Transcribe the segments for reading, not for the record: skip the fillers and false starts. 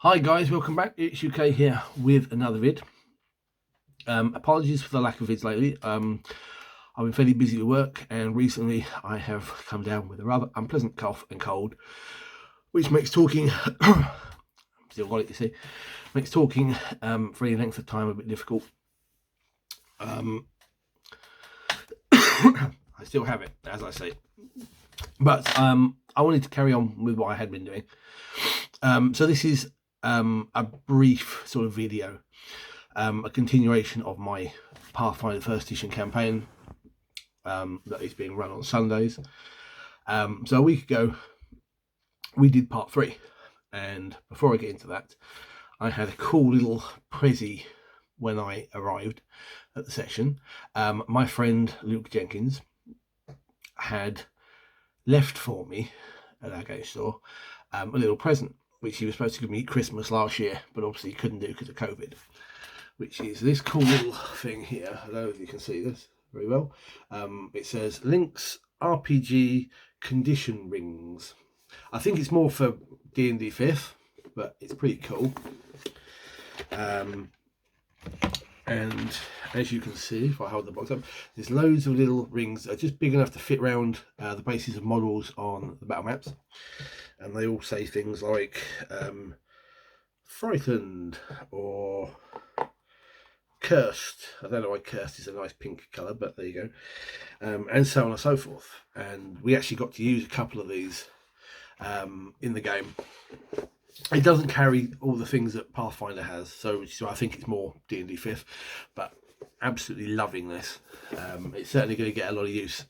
Hi guys, welcome back. It's UK here with another vid. Apologies for the lack of vids lately. I've been fairly busy with work, and recently I have come down with a rather unpleasant cough and cold, which makes talking still got it, you see, makes talking for any length of time a bit difficult. I still have it, as I say, but I wanted to carry on with what I had been doing. So this is a brief sort of video, a continuation of my Pathfinder First Edition campaign that is being run on Sundays. So a week ago, we did part 3, and before I get into that, I had a cool little prezi when I arrived at the session. My friend Luke Jenkins had left for me at our game store a little present, which he was supposed to give me at Christmas last year, but obviously he couldn't do because of COVID, which is this cool little thing here. I don't know if you can see this very well. It says Link's RPG Condition Rings. I think it's more for D&D 5th, but it's pretty cool. And as you can see, if I hold the box up, there's loads of little rings that are just big enough to fit around the bases of models on the battle maps. And they all say things like frightened or cursed. I don't know why cursed is a nice pink colour, but there you go. And so on and so forth. And we actually got to use a couple of these in the game. It doesn't carry all the things that Pathfinder has, so I think it's more D&D 5th, but absolutely loving this. It's certainly going to get a lot of use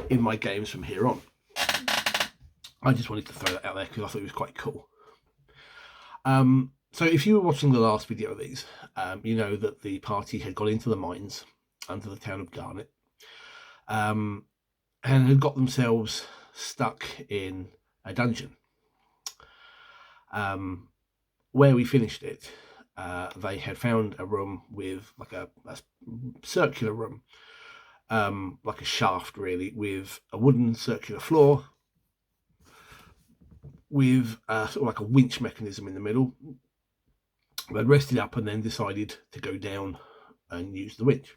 in my games from here on. I just wanted to throw that out there because I thought it was quite cool. So if you were watching the last video of these, you know that the party had gone into the mines under the town of Garnet, and had got themselves stuck in a dungeon. Where we finished it, they had found a room with like a circular room, like a shaft really, with a wooden circular floor, with sort of like a winch mechanism in the middle. They'd rested up and then decided to go down and use the winch.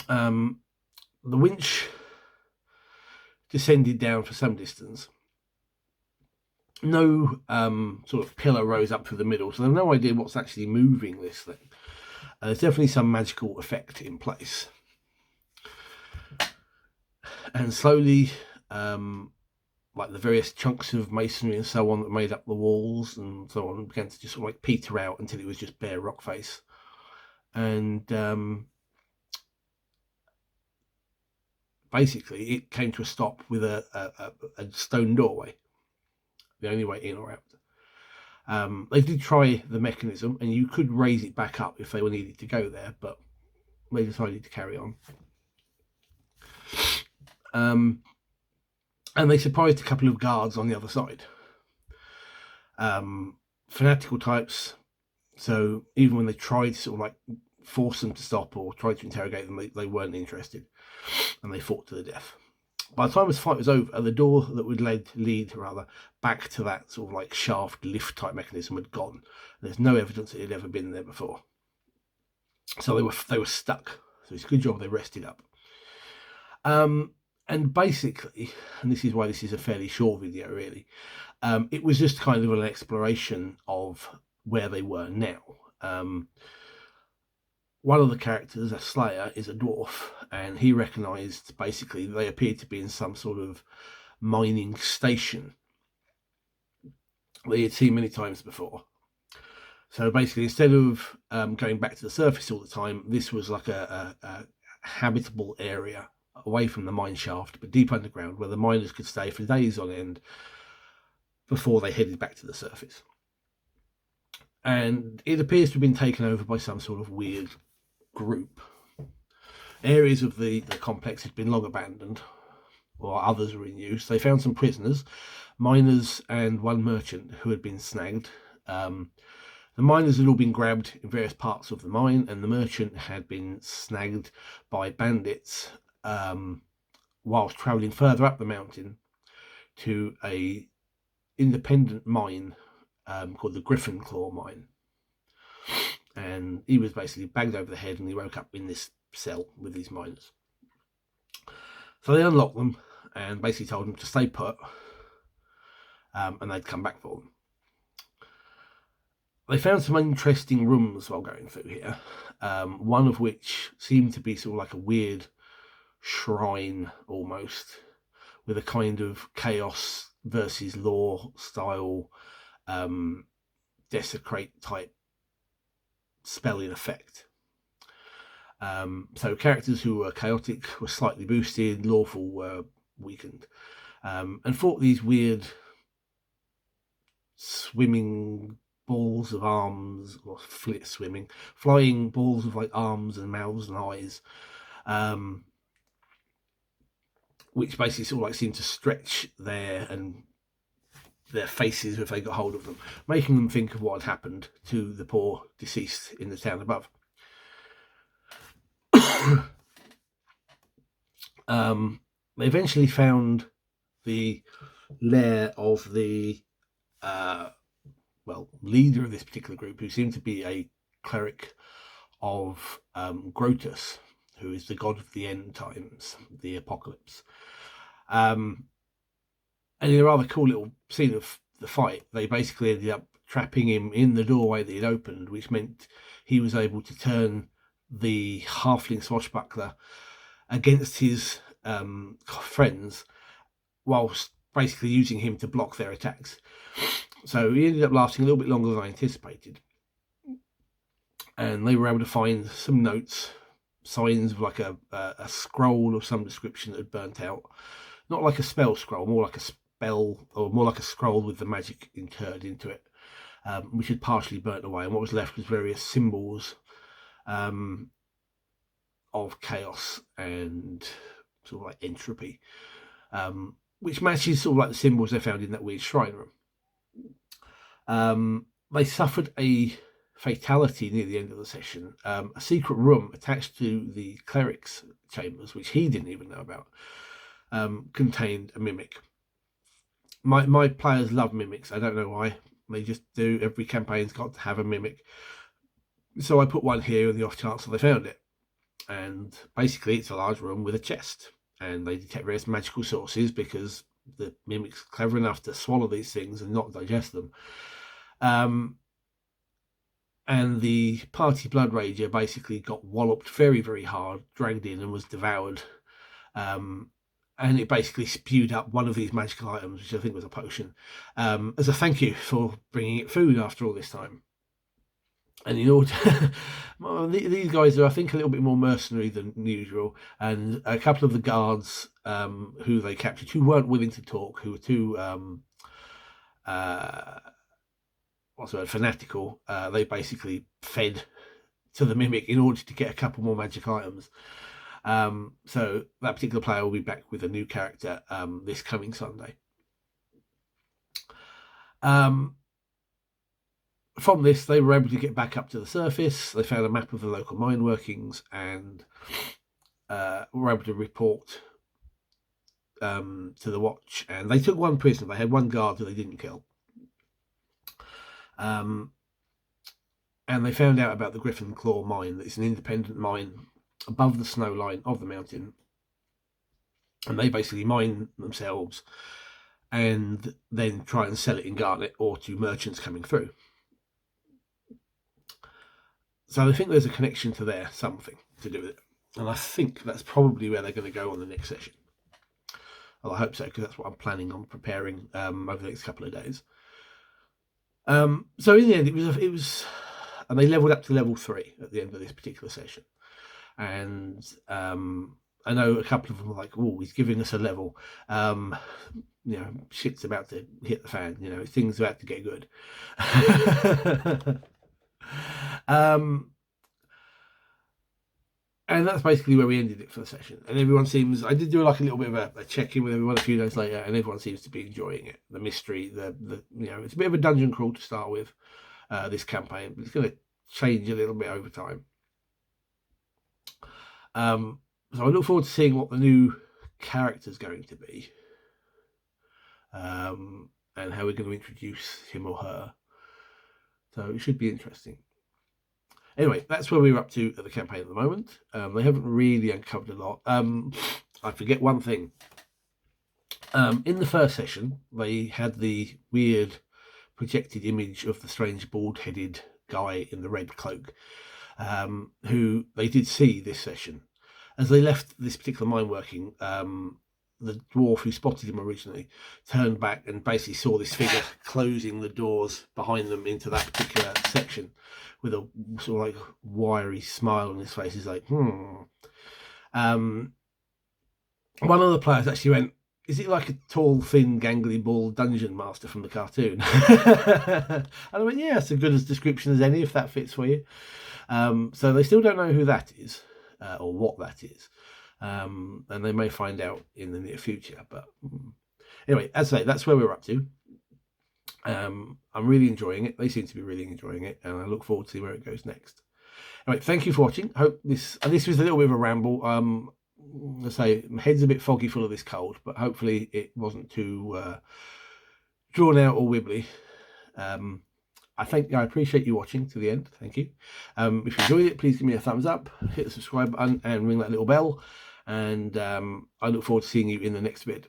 The winch descended down for some distance. No sort of pillar rose up through the middle, so they have no idea what's actually moving this thing. There's definitely some magical effect in place. And slowly, like the various chunks of masonry and so on that made up the walls and so on began to just sort of like peter out until it was just bare rock face. And basically it came to a stop with a stone doorway, the only way in or out. They did try the mechanism, and you could raise it back up if they were needed to go there, but they decided to carry on. And they surprised a couple of guards on the other side. Fanatical types, so even when they tried to sort of like force them to stop or tried to interrogate them, they weren't interested, and they fought to the death. By the time this fight was over, the door that would lead back to that sort of like shaft lift type mechanism had gone. There's no evidence it had ever been there before. So they were stuck. So it's a good job they rested up. And basically, and this is why this is a fairly short video really, it was just kind of an exploration of where they were now. One of the characters, a Slayer, is a dwarf, and he recognised basically they appeared to be in some sort of mining station that he had seen many times before. So basically, instead of going back to the surface all the time, this was like a habitable area away from the mine shaft, but deep underground, where the miners could stay for days on end before they headed back to the surface. And it appears to have been taken over by some sort of weird group. Areas of the complex had been long abandoned, or others were in use. They found some prisoners, miners and one merchant who had been snagged. The miners had all been grabbed in various parts of the mine, and the merchant had been snagged by bandits whilst travelling further up the mountain to a independent mine called the Griffin Claw mine. And he was basically banged over the head, and he woke up in this cell with these miners. So they unlocked them and basically told them to stay put, and they'd come back for them. They found some interesting rooms while going through here, one of which seemed to be sort of like a weird shrine almost, with a kind of chaos versus law style desecrate type spelling effect. So characters who were chaotic were slightly boosted, lawful were weakened, and fought these weird swimming balls of arms, or flying balls of like arms and mouths and eyes, which basically sort of like seemed to stretch their faces if they got hold of them, making them think of what had happened to the poor deceased in the town above. They eventually found the lair of the leader of this particular group, who seemed to be a cleric of Grotus, who is the god of the end times, the apocalypse. And in a rather cool little scene of the fight, they basically ended up trapping him in the doorway that he'd opened, which meant he was able to turn the halfling swashbuckler against his friends, whilst basically using him to block their attacks. So he ended up lasting a little bit longer than I anticipated. And they were able to find some notes, signs of like a scroll of some description that had burnt out. Not like a spell scroll, more like a spell, or more like a scroll with the magic interred into it, which had partially burnt away. And what was left was various symbols of chaos and sort of like entropy, which matches sort of like the symbols they found in that weird shrine room. They suffered a fatality near the end of the session. A secret room attached to the cleric's chambers, which he didn't even know about, contained a mimic. My players love mimics. I don't know why. They just do. Every campaign's got to have a mimic. So I put one here in the off chance that they found it. And basically it's a large room with a chest. And they detect various magical sources because the mimic's clever enough to swallow these things and not digest them. And the party blood rager basically got walloped very, very hard, dragged in and was devoured. And it basically spewed up one of these magical items, which I think was a potion, as a thank you for bringing it food after all this time. And in order, these guys are, I think, a little bit more mercenary than usual. And a couple of the guards who they captured, who weren't willing to talk, who were too fanatical, they basically fed to the mimic in order to get a couple more magic items. So that particular player will be back with a new character this coming Sunday. From this, they were able to get back up to the surface. They found a map of the local mine workings and were able to report to the watch. And they took one prisoner. They had one guard who they didn't kill. And they found out about the Griffin Claw mine. It's an independent mine above the snow line of the mountain. And they basically mine themselves and then try and sell it in garnet or to merchants coming through. So I think there's a connection to there, something to do with it. And I think that's probably where they're going to go on the next session. Well, I hope so, because that's what I'm planning on preparing over the next couple of days. So in the end, it was, and they leveled up to level 3 at the end of this particular session. And I know a couple of them were like, "Oh, he's giving us a level. Shit's about to hit the fan. Things about to get good." And that's basically where we ended it for the session. And everyone seems, I did do like a little bit of a check-in with everyone a few days later, and everyone seems to be enjoying it. The mystery, it's a bit of a dungeon crawl to start with, this campaign, but it's going to change a little bit over time. So I look forward to seeing what the new character's going to be. and how we're going to introduce him or her. So it should be interesting. Anyway, that's where we're up to at the campaign at the moment. They haven't really uncovered a lot. I forget one thing. In the first session, they had the weird projected image of the strange bald-headed guy in the red cloak, who they did see this session. As they left this particular mine working, the dwarf who spotted him originally turned back and basically saw this figure closing the doors behind them into that particular section with a sort of like wiry smile on his face. He's like, One of the players actually went, "Is it like a tall, thin, gangly, bald dungeon master from the cartoon?" And I went, "Yeah, it's as good a description as any, if that fits for you." So they still don't know who that is or what that is. And they may find out in the near future. But anyway, as I say, that's where we're up to. I'm really enjoying it. They seem to be really enjoying it, and I look forward to see where it goes next. Anyway, thank you for watching. Hope this was a little bit of a ramble. I say my head's a bit foggy full of this cold, but hopefully it wasn't too drawn out or wibbly. I appreciate you watching to the end. Thank you. If you enjoyed it, please give me a thumbs up, hit the subscribe button, and ring that little bell. And I look forward to seeing you in the next vid.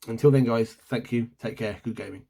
Until then, guys, thank you. Take care. Good gaming.